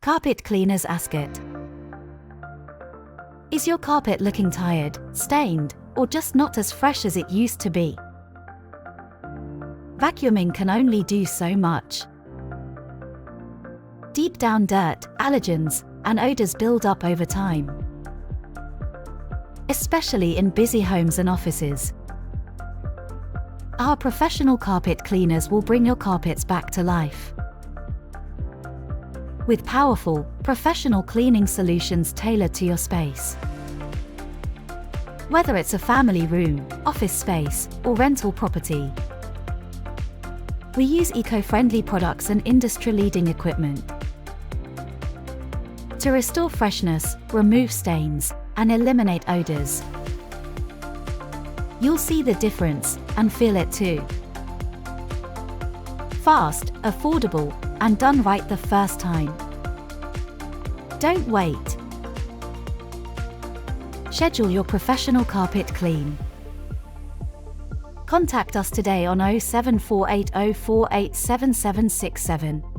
Carpet Cleaners Ascot. Is your carpet looking tired, stained, or just not as fresh as it used to be? Vacuuming can only do so much. Deep down dirt, allergens, and odors build up over time, especially in busy homes and offices. Our professional carpet cleaners will bring your carpets back to life with powerful, professional cleaning solutions tailored to your space. Whether it's a family room, office space, or rental property, we use eco-friendly products and industry-leading equipment to restore freshness, remove stains, and eliminate odors. You'll see the difference and feel it too. Fast, affordable, and done right the first time. Don't wait. Schedule your professional carpet clean. Contact us today on 07480487767.